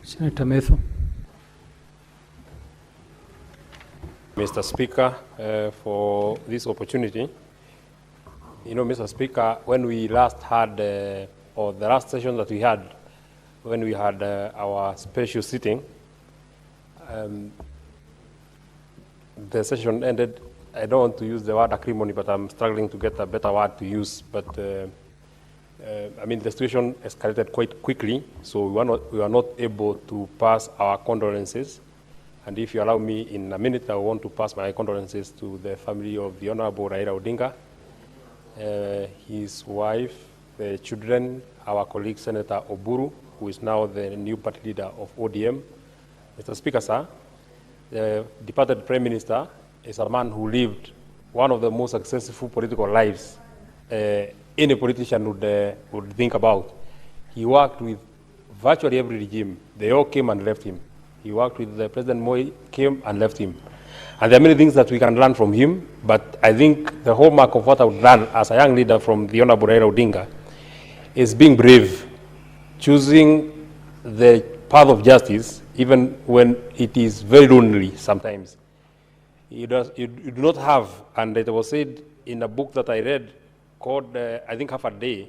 Senator Methu. Mr. Speaker, for this opportunity. You know, Mr. Speaker, when we last had, or the last session that we had, when we had our special sitting, the session ended. I don't want to use the word acrimony, but I'm struggling to get a better word to use. But I mean, the situation escalated quite quickly, so we were not able to pass our condolences. And if you allow me, in a minute, I want to pass my condolences to the family of the Honorable Raila Odinga, his wife, the children, our colleague Senator Oburu, who is now the new party leader of ODM. Mr. Speaker, sir, the departed Prime Minister is a man who lived one of the most successful political lives any politician would think about. He worked with virtually every regime. They all came and left him. He worked with the President Moi, came and left him. And there are many things that we can learn from him, but I think the hallmark of what I would learn as a young leader from the Honorable Raila Odinga is being brave, choosing the path of justice, even when it is very lonely sometimes. You do not have, and it was said in a book that I read called, I think, Half a Day,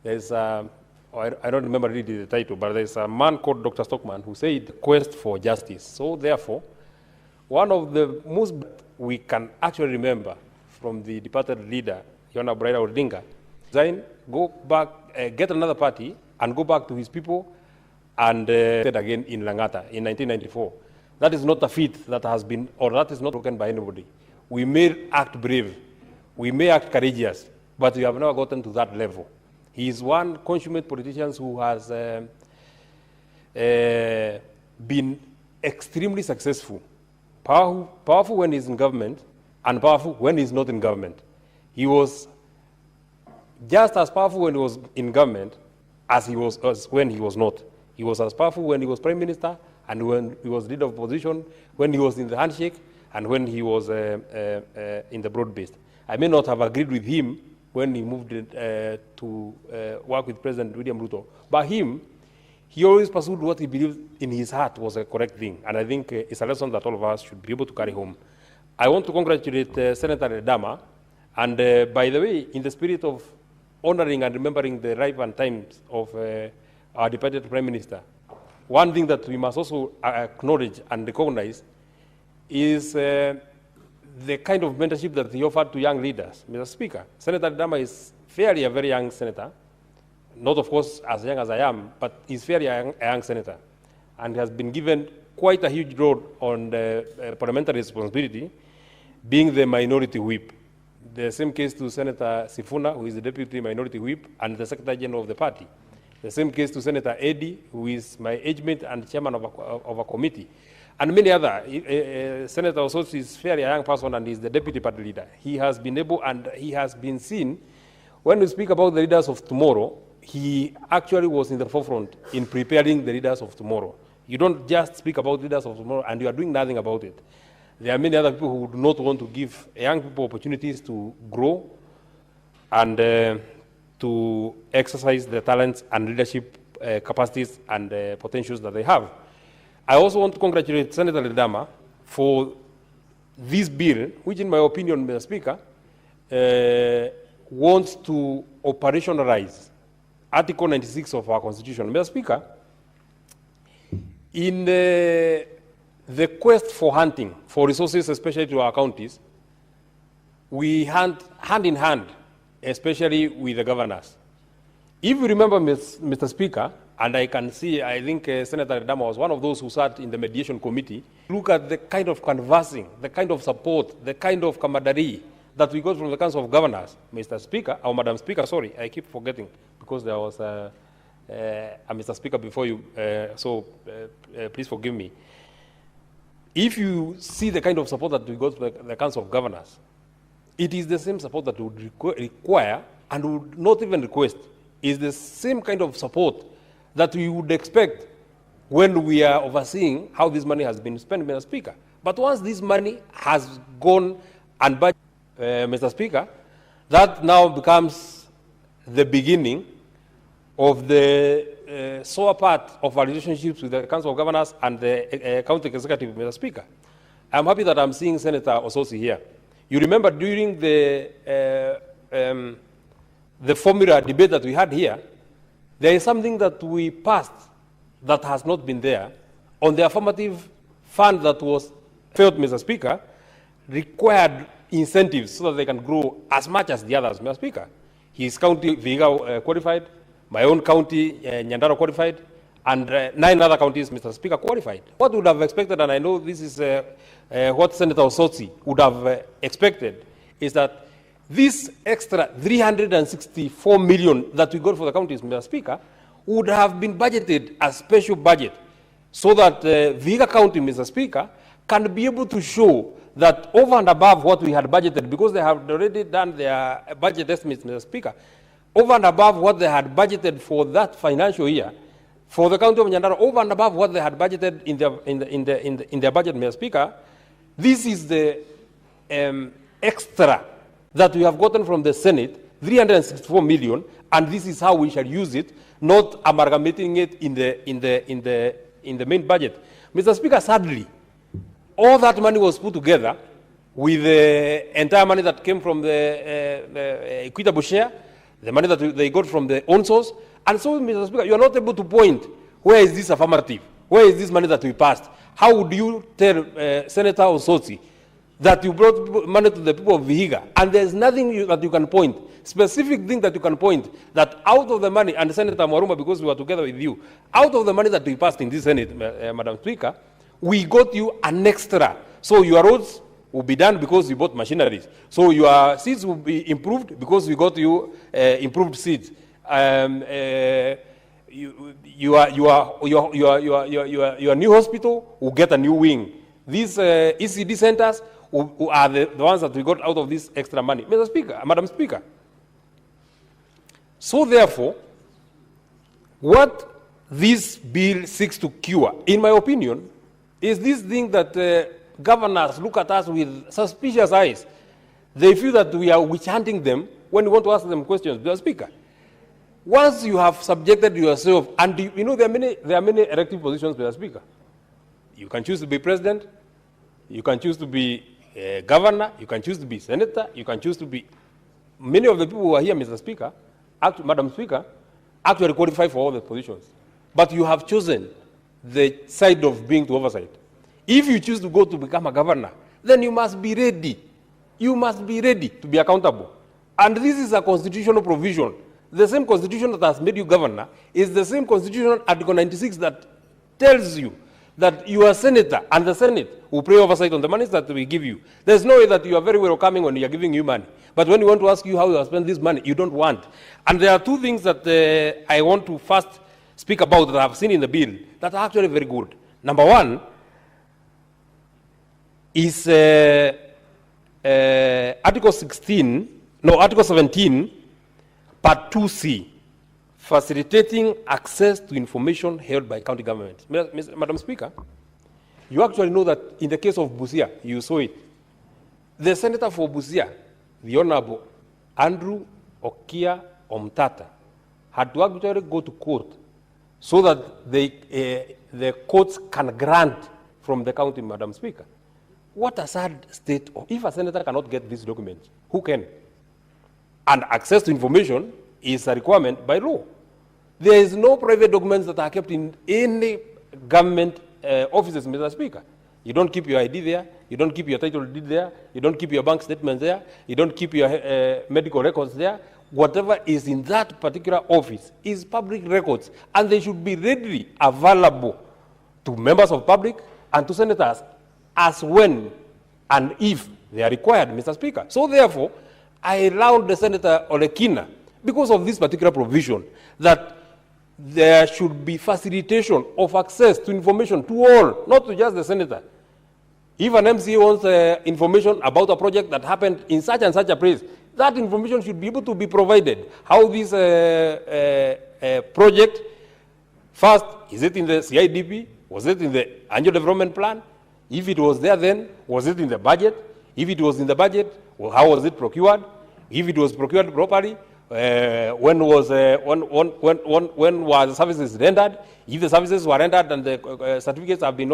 there's I don't remember really the title, but there's a man called Dr. Stockman who said, quest for justice. So therefore, one of the most we can actually remember from the departed leader, Honorable Raila Odinga, resign, go back, get another party, and go back to his people, and again in Langata in 1994. That is not a feat that has been, or that is not broken by anybody. We may act brave, we may act courageous, but we have never gotten to that level. He is one consummate politician who has been extremely successful, powerful when he's in government, and powerful when he's not in government. He was just as powerful when he was in government as when he was not. He was as powerful when he was Prime Minister, and when he was leader of opposition, when he was in the handshake, and when he was in the broad-based. I may not have agreed with him when he moved to work with President William Ruto. But he always pursued what he believed in his heart was a correct thing. And I think it's a lesson that all of us should be able to carry home. I want to congratulate Senator Dama. And by the way, in the spirit of honoring and remembering the life and times of our departed Prime Minister, one thing that we must also acknowledge and recognize is the kind of mentorship that he offered to young leaders. Mr. Speaker, Senator Dama is fairly a very young senator, not of course as young as I am, but he's fairly a young senator, and has been given quite a huge role on the parliamentary responsibility, being the minority whip. The same case to Senator Sifuna, who is the deputy minority whip and the secretary general of the party. The same case to Senator Eddie, who is my age mate and chairman of a committee. And many other. Senator also is fairly a young person and is the deputy party leader. He has been able, and he has been seen, when we speak about the leaders of tomorrow, he actually was in the forefront in preparing the leaders of tomorrow. You don't just speak about leaders of tomorrow and you are doing nothing about it. There are many other people who do not want to give young people opportunities to grow and to exercise their talents and leadership capacities and potentials that they have. I also want to congratulate Senator Dama for this bill, which in my opinion, Mr. Speaker, wants to operationalize Article 96 of our Constitution. Mr. Speaker, in the quest for hunting, for resources, especially to our counties, we hunt hand in hand, especially with the governors. If you remember, Mr. Speaker, and I can see, I think Senator Dama was one of those who sat in the mediation committee. Look at the kind of conversing, the kind of support, the kind of camaraderie that we got from the Council of Governors. Mr. Speaker, or Madam Speaker, sorry, I keep forgetting because there was a Mr. Speaker before you, so please forgive me. If you see the kind of support that we got from the Council of Governors, it is the same support that we would require and would not even request. Is the same kind of support that we would expect when we are overseeing how this money has been spent, Mr. Speaker. But once this money has gone and budgeted, Mr. Speaker, that now becomes the beginning of the sore part of our relationships with the Council of Governors and the County Executive, Mr. Speaker. I'm happy that I'm seeing Senator Ososi here. You remember during the formula debate that we had here, there is something that we passed that has not been there on the affirmative fund that was felt, Mr. Speaker, required incentives so that they can grow as much as the others, Mr. Speaker. His county, Vihiga, qualified, my own county, Nyandaro, qualified, and 9 other counties, Mr. Speaker, qualified. What would have expected, and I know this is what Senator Osotsi would have expected, is that this extra 364 million that we got for the counties, Mr. Speaker, would have been budgeted as special budget so that Vihiga County, Mr. Speaker, can be able to show that over and above what we had budgeted, because they have already done their budget estimates, Mr. Speaker, over and above what they had budgeted for that financial year, for the county of Nyandaro, over and above what they had budgeted in their budget, Mr. Speaker, this is the extra that we have gotten from the Senate, 364 million, and this is how we shall use it, not amalgamating it in the main budget. Mr. Speaker, sadly, all that money was put together with the entire money that came from the equitable share, the money that they got from the own source. And so, Mr. Speaker, you are not able to point, where is this affirmative? Where is this money that we passed? How would you tell Senator Osotsi that you brought money to the people of Vihiga, and there's nothing that you can point, specific thing that you can point, that out of the money, and Senator Mwaruma, because we were together with you, out of the money that we passed in this Senate, Madam Speaker, we got you an extra. So your roads will be done because you bought machineries. So your seeds will be improved because we got you improved seeds. Your new hospital will get a new wing. These ECD centers who are the ones that we got out of this extra money. Mr. Speaker, Madam Speaker. So therefore, what this bill seeks to cure, in my opinion, is this thing that governors look at us with suspicious eyes. They feel that we are witch hunting them when we want to ask them questions. Mr. Speaker, once you have subjected yourself, and you know there are many elective positions, Mr. Speaker. You can choose to be president, you can choose to be governor, you can choose to be senator, you can choose to be... Many of the people who are here, Mr. Speaker, Madam Speaker, actually qualify for all the positions. But you have chosen the side of being to oversight. If you choose to go to become a governor, then you must be ready. You must be ready to be accountable. And this is a constitutional provision. The same constitution that has made you governor is the same constitution, Article 96, that tells you that you are senator and the Senate will pay oversight on the money that we give you. There's no way that you are very welcoming when we are giving you money. But when we want to ask you how you have spent this money, you don't want. And there are two things that I want to first speak about that I have seen in the bill that are actually very good. Number one is Article 17, Part 2C, facilitating access to information held by county government. Madam Speaker, you actually know that in the case of Busia, you saw it. The senator for Busia, the Honorable Andrew Okia Omtata, had to actually go to court so that the courts can grant from the county, Madam Speaker. What a sad state of, if a senator cannot get this document, who can? And access to information is a requirement by law. There is no private documents that are kept in any government offices, Mr. Speaker. You don't keep your ID there, you don't keep your title deed there, you don't keep your bank statements there, you don't keep your medical records there. Whatever is in that particular office is public records, and they should be readily available to members of public and to senators as when and if they are required, Mr. Speaker. So therefore, I allowed the Senator Olekina, because of this particular provision, that there should be facilitation of access to information to all, not to just the senator. If an MCA wants information about a project that happened in such and such a place, that information should be able to be provided. How this project, first, is it in the CIDP? Was it in the annual development plan? If it was there then, was it in the budget? If it was in the budget, well, how was it procured? If it was procured properly, when were the services rendered? If the services were rendered and the certificates have been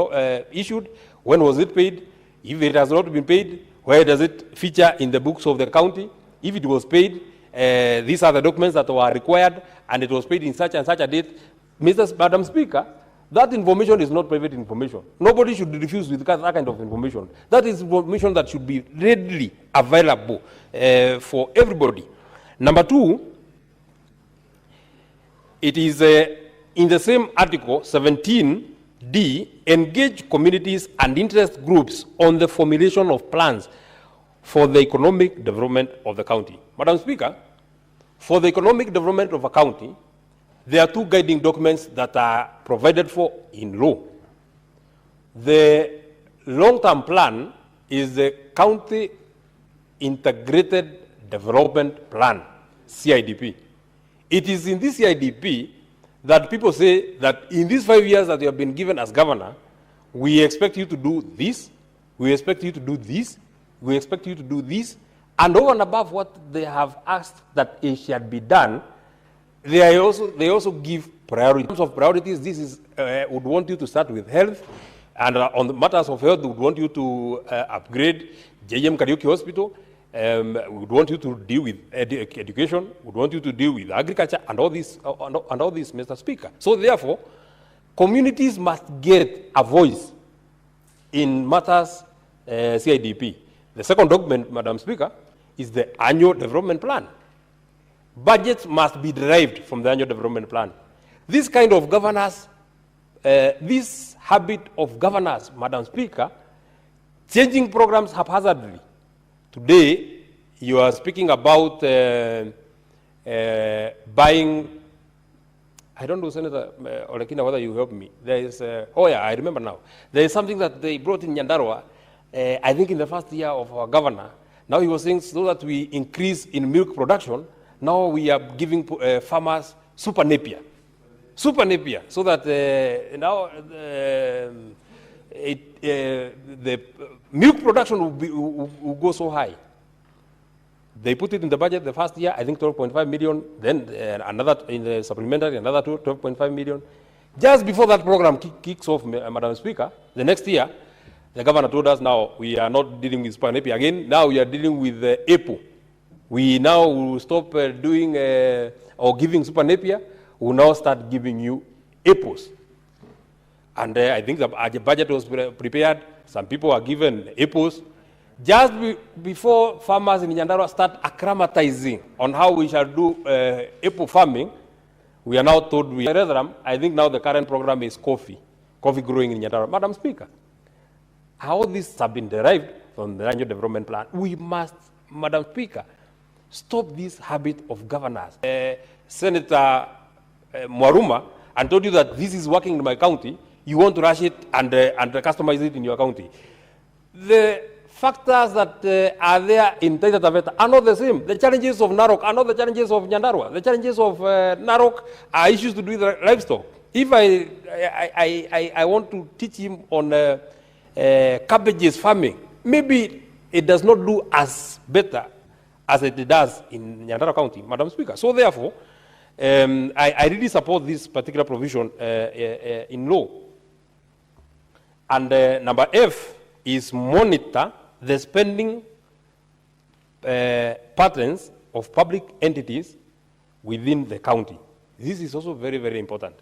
issued, when was it paid? If it has not been paid, where does it feature in the books of the county? If it was paid, these are the documents that were required, and it was paid in such and such a date. Madam Speaker, that information is not private information. Nobody should refuse with that kind of information. That is information that should be readily available for everybody. Number two, it is in the same article 17D, engage communities and interest groups on the formulation of plans for the economic development of the county. Madam Speaker, for the economic development of a county, there are two guiding documents that are provided for in law. The long-term plan is the County Integrated Development Plan, CIDP. It is in this CIDP that people say that in these 5 years that you have been given as governor, we expect you to do this, we expect you to do this, we expect you to do this, and over and above what they have asked that it should be done, they also give priority. In terms of priorities, this is would want you to start with health, and on the matters of health, we would want you to upgrade JM Karaoke Hospital. We would want you to deal with education. We would want you to deal with agriculture and all this, Mr. Speaker. So therefore, communities must get a voice in matters CIDP. The second document, Madam Speaker, is the annual development plan. Budgets must be derived from the annual development plan. This kind of governance, this habit of governance, Madam Speaker, changing programs haphazardly. Today, you are speaking about buying, I don't know, Senator Olekina, whether you help me. There is, oh yeah, I remember now. There is something that they brought in Nyandarua, I think in the first year of our governor. Now he was saying so that we increase in milk production, now we are giving farmers super napier, so that now the milk production will go so high. They put it in the budget the first year, I think 12.5 million, then another in the supplementary, another 12.5 million. Just before that program kicks off, Madam Speaker, the next year, the governor told us now we are not dealing with super napier again, now we are dealing with EPO. We now will stop doing or giving super napier, we will now start giving you EPOs. And I think the budget was prepared, some people are given EPOs. Just before farmers in Nyandarua start acclimatizing on how we shall do EPO farming, we are now told I think now the current program is coffee growing in Nyandarua. Madam Speaker, how this have been derived from the annual development plan, we must, Madam Speaker, stop this habit of governance. Senator Mwaruma, and told you that this is working in my county, you want to rush it and customize it in your county. The factors that are there in Taita Taveta are not the same. The challenges of Narok are not the challenges of Nyandarua. The challenges of Narok are issues to do with livestock. If I want to teach him on cabbages farming, maybe it does not do as better as it does in Nyandarua County, Madam Speaker. So therefore, I really support this particular provision in law. And number F is monitor the spending patterns of public entities within the county. This is also very, very important.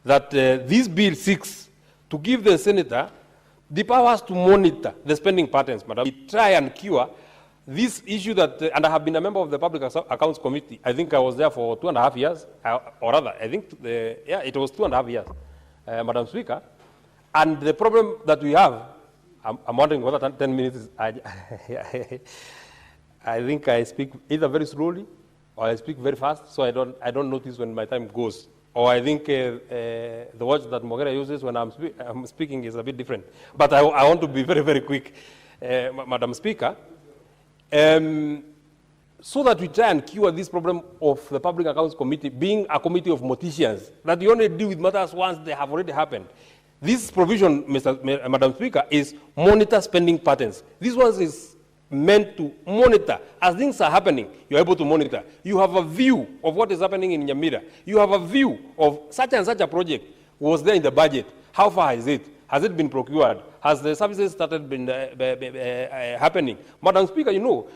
That this bill seeks to give the senator the powers to monitor the spending patterns, Madam. We try and cure this issue that, and I have been a member of the Public Accounts Committee. I think I was there for 2.5 years, or rather, I think, it was 2.5 years, Madam Speaker. And the problem that we have, I'm wondering whether 10 minutes is, I think I speak either very slowly or I speak very fast, so I don't notice when my time goes. Or I think the words that Mogera uses when I'm speaking is a bit different. But I want to be very, very quick, Madam Speaker. So that we try and cure this problem of the Public Accounts Committee being a committee of morticians, that you only deal with matters once they have already happened. This provision, Madam Speaker, is monitor spending patterns. This one is meant to monitor. As things are happening, you're able to monitor. You have a view of what is happening in Nyamira. You have a view of such and such a project was there in the budget. How far is it? Has it been procured? Has the services started been happening? Madam Speaker, you know,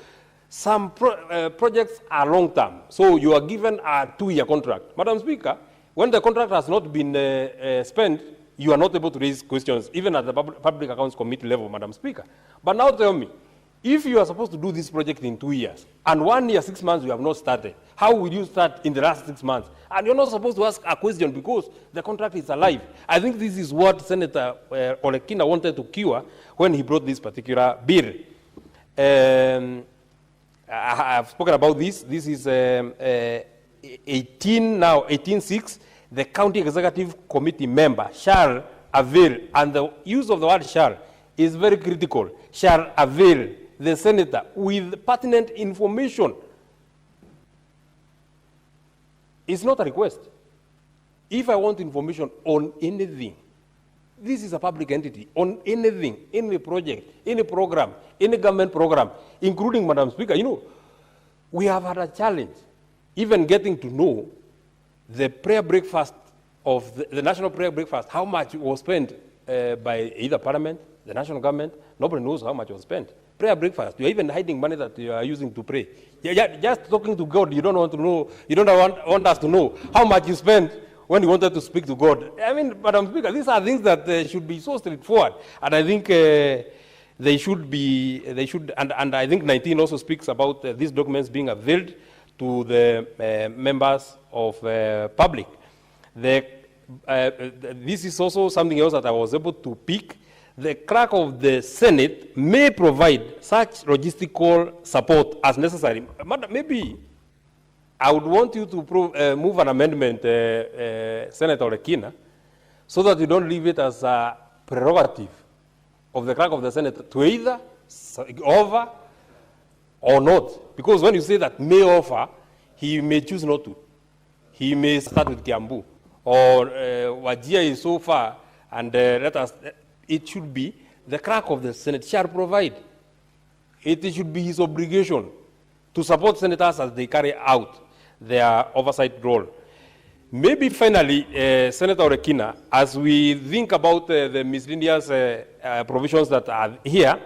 some projects are long-term. So you are given a 2-year contract. Madam Speaker, when the contract has not been spent, you are not able to raise questions, even at the Public Accounts Committee level, Madam Speaker. But now tell me, if you are supposed to do this project in 2 years, and 1 year, 6 months you have not started, how will you start in the last 6 months? And you're not supposed to ask a question because the contract is alive. I think this is what Senator Olekina wanted to cure when he brought this particular bill. I've spoken about this. This is 18.6. The County Executive Committee member shall avail, and the use of the word shall is very critical, shall avail the senator with pertinent information. It's not a request. If I want information on anything, this is a public entity, on anything, any project, any program, any government program, including, Madam Speaker, you know, we have had a challenge, even getting to know the prayer breakfast of the national prayer breakfast, how much was spent by either Parliament, the national government. Nobody knows how much was spent. Prayer breakfast, you're even hiding money that you are using to pray. Just talking to God, you don't want to know, you don't want us to know how much you spent when you wanted to speak to God. I mean, Madam Speaker, these are things that should be so straightforward. And I think they should, and I think 19 also speaks about these documents being availed to the members of public. This is also something else that I was able to pick. The clerk of the Senate may provide such logistical support as necessary. Maybe I would want you to move an amendment, Senator Olekina, so that you don't leave it as a prerogative of the clerk of the Senate to either offer or not. Because when you say that may offer, he may choose not to. He may start with Kiambu. Or Wajir is so far, and it should be the clerk of the Senate shall provide. It should be his obligation to support senators as they carry out their oversight role. Maybe finally, Senator Olekina, as we think about the miscellaneous provisions that are here,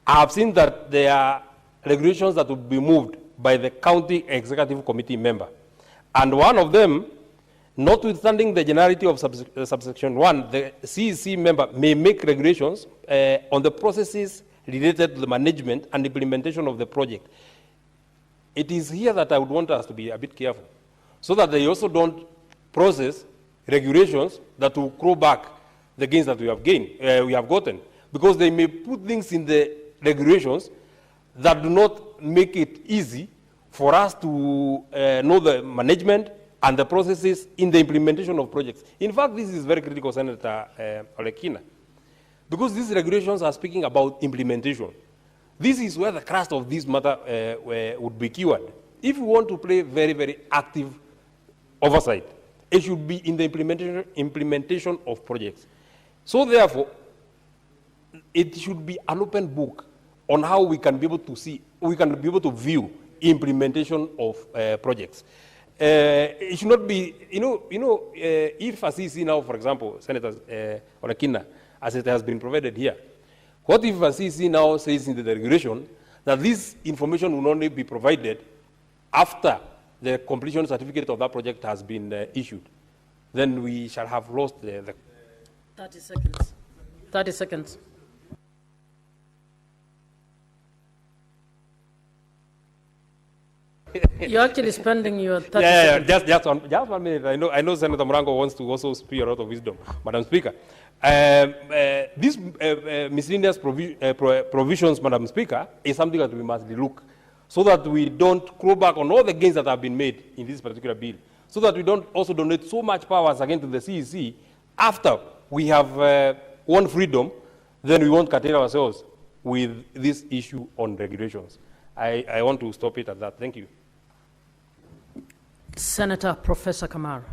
I have seen that there are regulations that will be moved by the County Executive Committee member. And one of them, notwithstanding the generality of subsection 1, the CEC member may make regulations on the processes related to the management and implementation of the project. It is here that I would want us to be a bit careful, so that they also don't process regulations that will claw back the gains that we have gotten, because they may put things in the regulations that do not make it easy for us to know the management and the processes in the implementation of projects. In fact, this is very critical, Senator Olekina, because these regulations are speaking about implementation. This is where the crust of this matter would be cured. If we want to play very, very active oversight, it should be in the implementation of projects. So therefore, it should be an open book on how we can be able to see, we can be able to view implementation of projects. It should not be, if a CC now, for example, Senator Olekina, as it has been provided here, what if a CC now says in the regulation that this information will only be provided after the completion certificate of that project has been issued? Then we shall have lost the 30 seconds. 30 seconds. You're actually spending your 30 seconds. Just 1 minute. I know Senator Murango wants to also speak a lot of wisdom, Madam Speaker. These miscellaneous provisions, Madam Speaker, is something that we must look, so that we don't claw back on all the gains that have been made in this particular bill, so that we don't also donate so much powers again to the CEC after we have won freedom, then we won't curtail ourselves with this issue on regulations. I want to stop it at that. Thank you. Senator Professor Kamara.